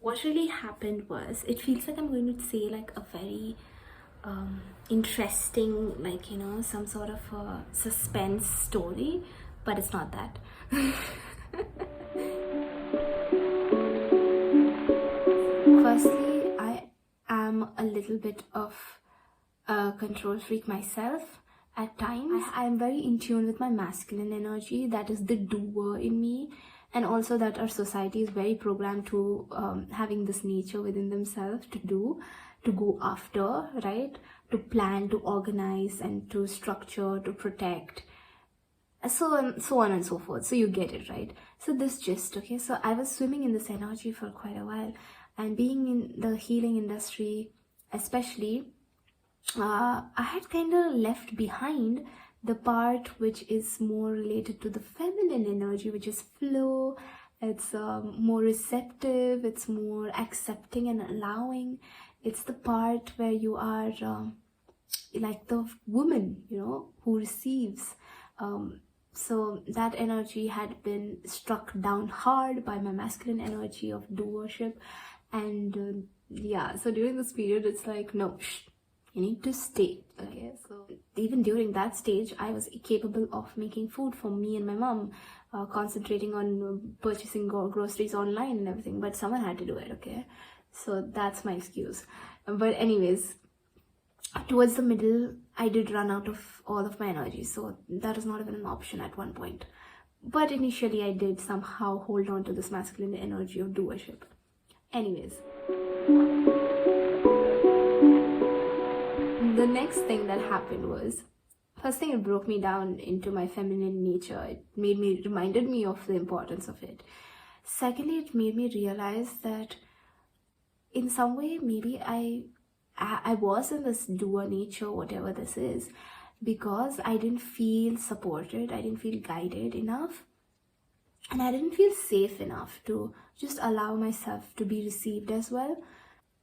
what really happened was, it feels like I'm going to say like a very interesting, like, some sort of a suspense story, but it's not that. Firstly, I am a little bit of a control freak myself at times. I am very in tune with my masculine energy, that is the doer in me, and also that our society is very programmed to having this nature within themselves to do, to go after, right? To plan, to organize, and to structure, to protect, so on and so forth. So you get it, right? So this gist, okay? So I was swimming in this energy for quite a while, and being in the healing industry, especially, I had kind of left behind the part which is more related to the feminine energy, which is flow. It's more receptive, it's more accepting and allowing. It's the part where you are like the woman, who receives. So that energy had been struck down hard by my masculine energy of doership. And yeah, so during this period, it's like, no, you need to stay. Okay, so even during that stage, I was capable of making food for me and my mom, concentrating on purchasing groceries online and everything, but someone had to do it. Okay, so that's my excuse. But anyways, towards the middle, I did run out of all of my energy, so that was not even an option at one point. But initially, I did somehow hold on to this masculine energy of doership. Anyways, the next thing that happened was, first thing, it broke me down into my feminine nature. It reminded me of the importance of it. Secondly, it made me realize that in some way, maybe I was in this doer nature, whatever this is, because I didn't feel supported, I didn't feel guided enough, and I didn't feel safe enough to just allow myself to be received as well.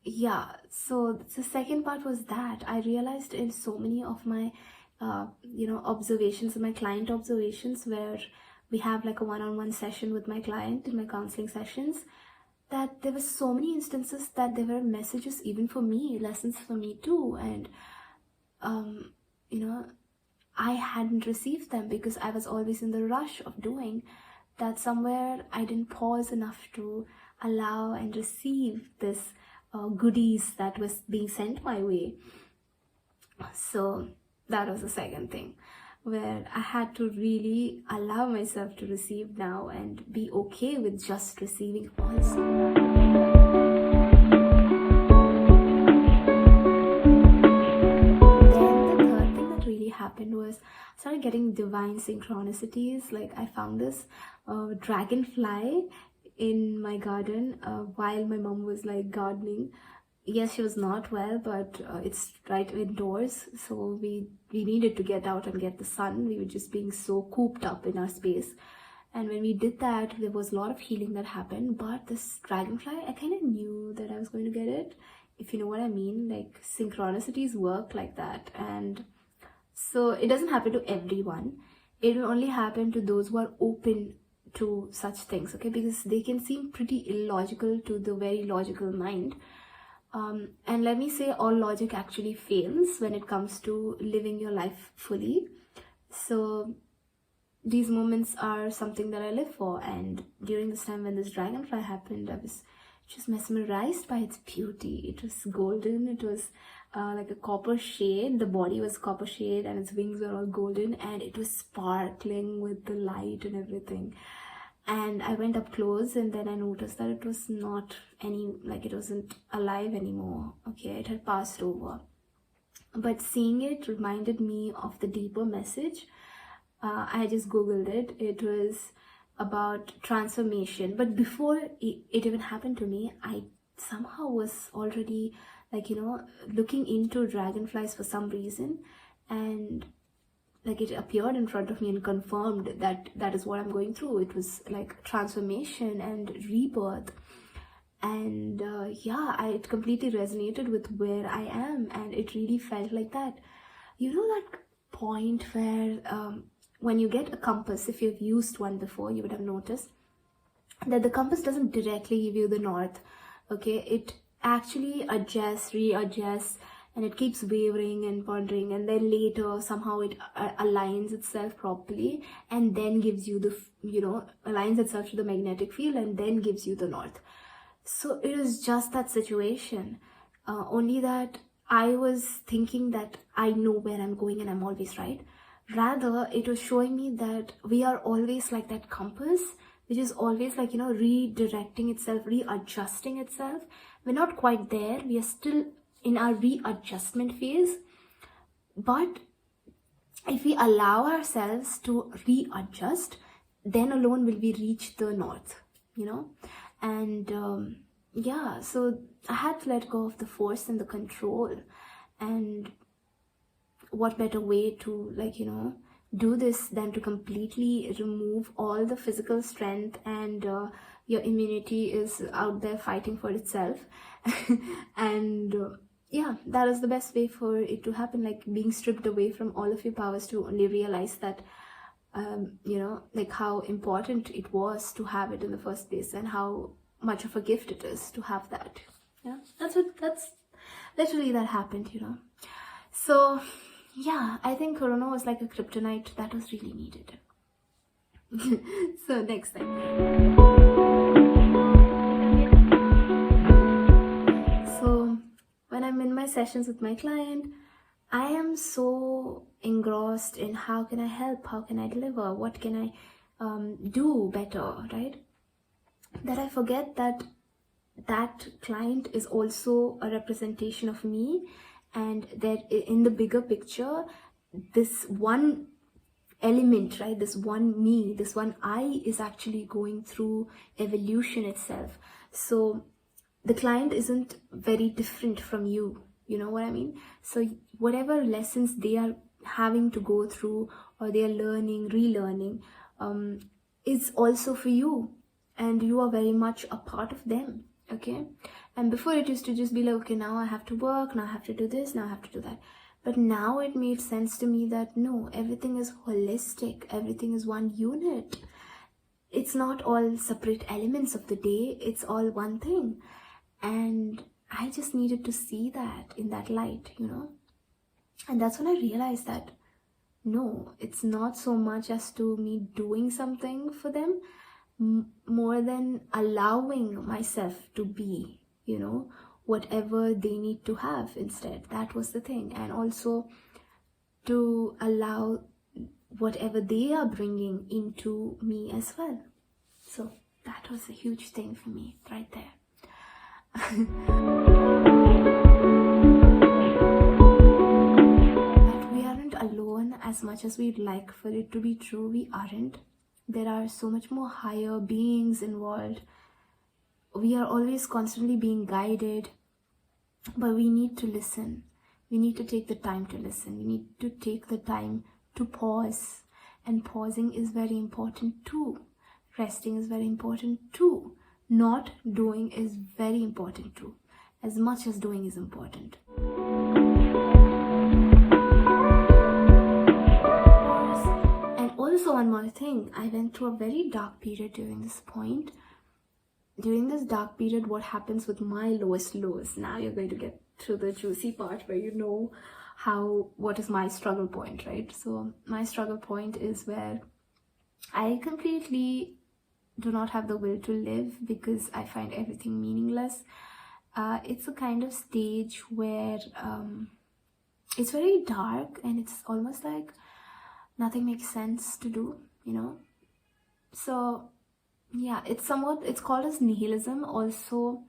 Yeah, so the second part was that I realized in so many of my observations, my client observations, where we have like a one-on-one session with my client in my counseling sessions, that there were so many instances that there were messages even for me, lessons for me too, and I hadn't received them because I was always in the rush of doing that. Somewhere I didn't pause enough to allow and receive this goodies that was being sent my way. So that was the second thing, where I had to really allow myself to receive now and be okay with just receiving also. Happened was, I started getting divine synchronicities. Like, I found this dragonfly in my garden while my mom was like gardening. Yes, she was not well, but it's right indoors, so we needed to get out and get the sun. We were just being so cooped up in our space, and when we did that, there was a lot of healing that happened. But this dragonfly, I kind of knew that I was going to get it, if you know what I mean. Like, synchronicities work like that, and so it doesn't happen to everyone. It will only happen to those who are open to such things, okay? Because they can seem pretty illogical to the very logical mind. And let me say, all logic actually fails when it comes to living your life fully. So these moments are something that I live for. And during this time when this dragonfly happened, I was just mesmerized by its beauty. It was golden. It was like a copper shade. The body was copper shade and its wings were all golden, and it was sparkling with the light and everything. And I went up close, and then I noticed that it was not it wasn't alive anymore. Okay, it had passed over. But seeing it reminded me of the deeper message. I just googled it. It was about transformation. But before it even happened to me, I somehow was already looking into dragonflies for some reason, and like it appeared in front of me and confirmed that that is what I'm going through. It was like transformation and rebirth, and it completely resonated with where I am, and it really felt like that. That point where when you get a compass, if you've used one before, you would have noticed that the compass doesn't directly give you the north. okay, it actually adjusts, readjusts, and it keeps wavering and pondering, and then later somehow it aligns itself properly, and then gives you the aligns itself to the magnetic field, and then gives you the north. So it is just that situation, only that I was thinking that I know where I'm going and I'm always right. Rather, it was showing me that we are always like that compass, which is always like, redirecting itself, readjusting itself. We're not quite there. We are still in our readjustment phase. But if we allow ourselves to readjust, then alone will we reach the north, And yeah, so I had to let go of the force and the control. And what better way to do this than to completely remove all the physical strength, and your immunity is out there fighting for itself. And yeah, that is the best way for it to happen, like being stripped away from all of your powers to only realize that like how important it was to have it in the first place, and how much of a gift it is to have that. Yeah, that's literally that happened. So yeah, I think Corona was like a kryptonite that was really needed. So next time. So when I'm in my sessions with my client, I am so engrossed in how can I help, how can I deliver, what can I do better, right? That I forget that client is also a representation of me, and that in the bigger picture, this one element, right, this one me, this one I is actually going through evolution itself. So the client isn't very different from you, you know what I mean? So whatever lessons they are having to go through, or they are learning, relearning, is also for you, and you are very much a part of them. Okay, and before it used to just be like, okay, now I have to work, now I have to do this, now I have to do that. But now it made sense to me that no, everything is holistic, everything is one unit. It's not all separate elements of the day, it's all one thing. And I just needed to see that in that light, And that's when I realized that no, it's not so much as to me doing something for them, more than allowing myself to be, whatever they need to have instead. That was the thing. And also to allow whatever they are bringing into me as well. So that was a huge thing for me right there. That we aren't alone as much as we'd like for it to be true. We aren't. There are so much more higher beings involved. We are always constantly being guided, but we need to listen. We need to take the time to listen. We need to take the time to pause. And pausing is very important too. Resting is very important too. Not doing is very important too. As much as doing is important. And also one more thing. I went through a very dark period during this point. During this dark period, what happens with my lowest lows? Now you're going to get to the juicy part where you know what is my struggle point, right? So my struggle point is where I completely do not have the will to live because I find everything meaningless. It's a kind of stage where it's very dark, and it's almost like nothing makes sense to do, So yeah, it's called as nihilism. Also,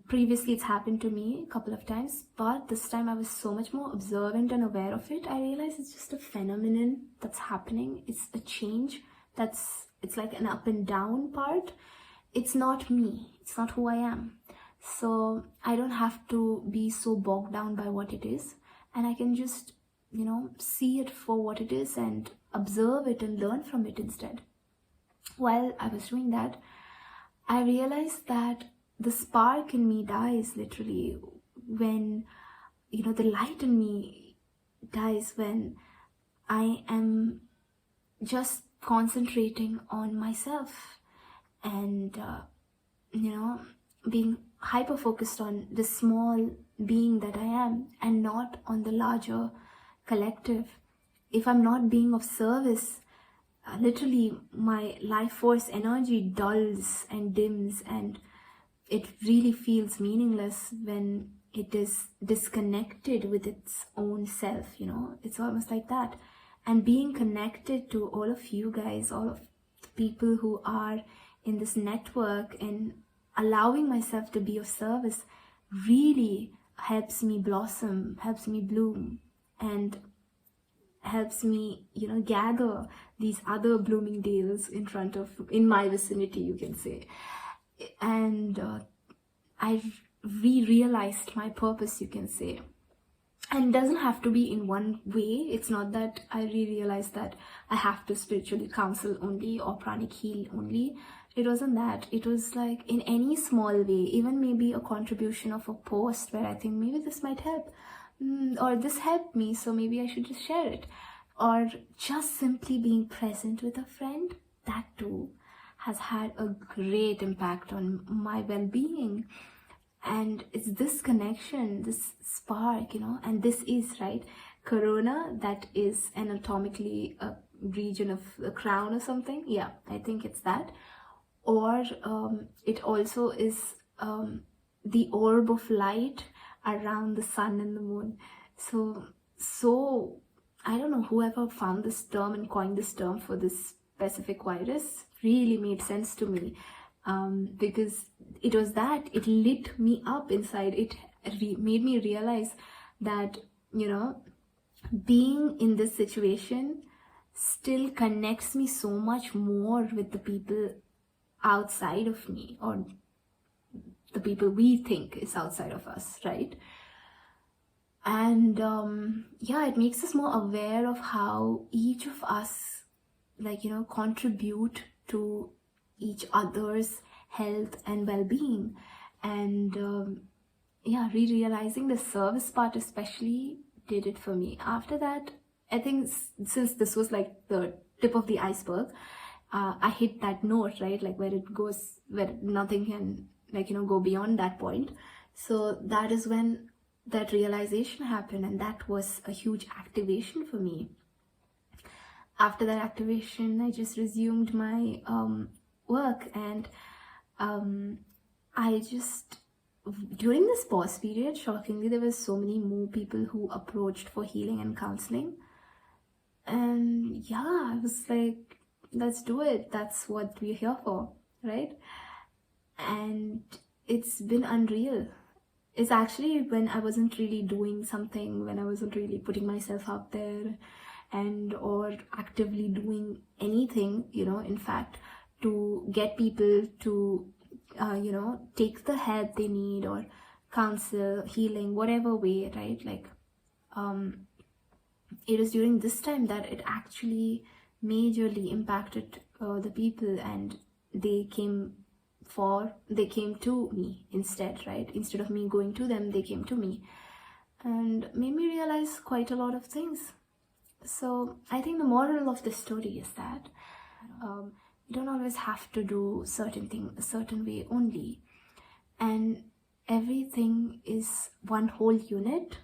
previously it's happened to me a couple of times, but this time I was so much more observant and aware of it. I realized it's just a phenomenon that's happening. It's a change it's like an up and down part. It's not me, it's not who I am. So I don't have to be so bogged down by what it is, and I can just see it for what it is and observe it and learn from it instead. While I was doing that, I realized that the spark in me dies literally when, the light in me dies when I am just concentrating on myself and, being hyper focused on the small being that I am and not on the larger collective, if I'm not being of service, literally my life force energy dulls and dims, and it really feels meaningless when it is disconnected with its own self, it's almost like that. And being connected to all of you guys, all of the people who are in this network, and allowing myself to be of service really helps me blossom, helps me bloom, and helps me, gather these other blooming dales in my vicinity, you can say. And I realized my purpose, you can say. And it doesn't have to be in one way. It's not that I realized that I have to spiritually counsel only or pranic heal only. It wasn't that. It was like in any small way, even maybe a contribution of a post where I think maybe this might help, or this helped me, so maybe I should just share it. Or just simply being present with a friend, that too has had a great impact on my well-being. And it's this connection, this spark, and this is, right, corona, that is anatomically a region of the crown or something. Yeah, I think it's that. Or it also is the orb of light around the sun and the moon. So I don't know, whoever found this term and coined this term for this specific virus really made sense to me, because it was that it lit me up inside. It made me realize that, being in this situation still connects me so much more with the people outside of me, or the people we think is outside of us, right? And it makes us more aware of how each of us, contribute to each other's health and well-being. And realizing the service part especially did it for me. After that, I think since this was like the tip of the iceberg, I hit that note, right, like where nothing can go beyond that point. So that is when that realization happened, and that was a huge activation for me. After that activation, I just resumed my work, and during this pause period, shockingly, there were so many more people who approached for healing and counseling. And I was like, let's do it. That's what we're here for, right? And it's been unreal. It's actually when I wasn't really doing something, when I wasn't really putting myself out there or actively doing anything, in fact, to get people to, take the help they need, or counsel, healing, whatever way, right? Like, it was during this time that it actually majorly impacted the people, and they came to me instead, right? Instead of me going to them, they came to me, and made me realize quite a lot of things. So I think the moral of the story is that you don't always have to do certain thing a certain way only, and everything is one whole unit.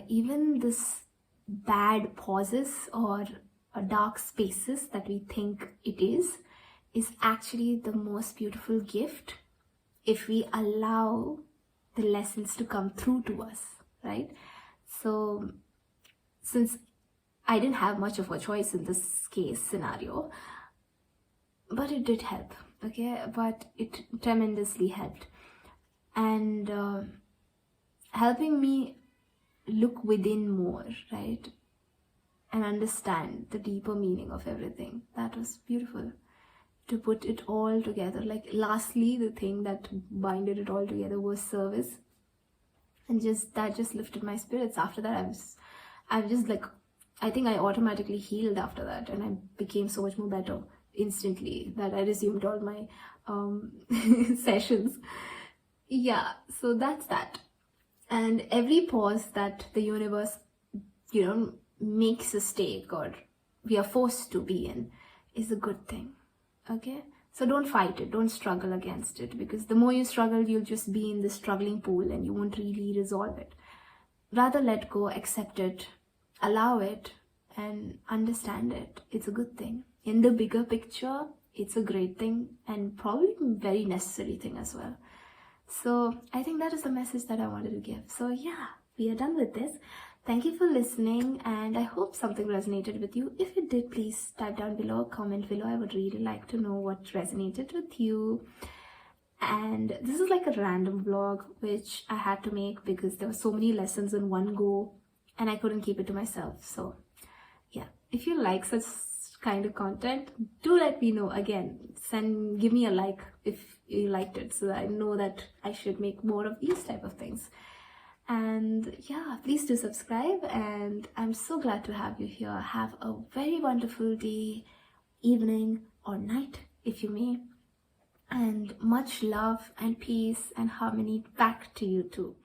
Even this bad pauses or dark spaces that we think it is actually the most beautiful gift if we allow the lessons to come through to us, right? So since I didn't have much of a choice in this case scenario, but it did help, okay? But it tremendously helped, and helping me look within more, right? And understand the deeper meaning of everything. That was beautiful. To put it all together. Like, lastly, the thing that binded it all together was service. And that just lifted my spirits. After that, I think I automatically healed after that. And I became so much more better instantly that I resumed all my sessions. Yeah, so that's that. And every pause that the universe, makes us take, or we are forced to be in, is a good thing. Okay? So don't fight it, don't struggle against it, because the more you struggle, you'll just be in the struggling pool and you won't really resolve it. Rather let go, accept it, allow it, and understand it. It's a good thing. In the bigger picture, it's a great thing and probably a very necessary thing as well. So I think that is the message that I wanted to give. So yeah, we are done with this. Thank you for listening, and I hope something resonated with you. If it did, please type down below, comment below. I would really like to know what resonated with you. And this is like a random vlog which I had to make because there were so many lessons in one go and I couldn't keep it to myself. So yeah, if you like such kind of content, do let me know. Again, give me a like if you liked it, so that I know that I should make more of these type of things. And yeah, please do subscribe, and I'm so glad to have you here. Have a very wonderful day, evening, or night, if you may. And much love and peace and harmony back to you too.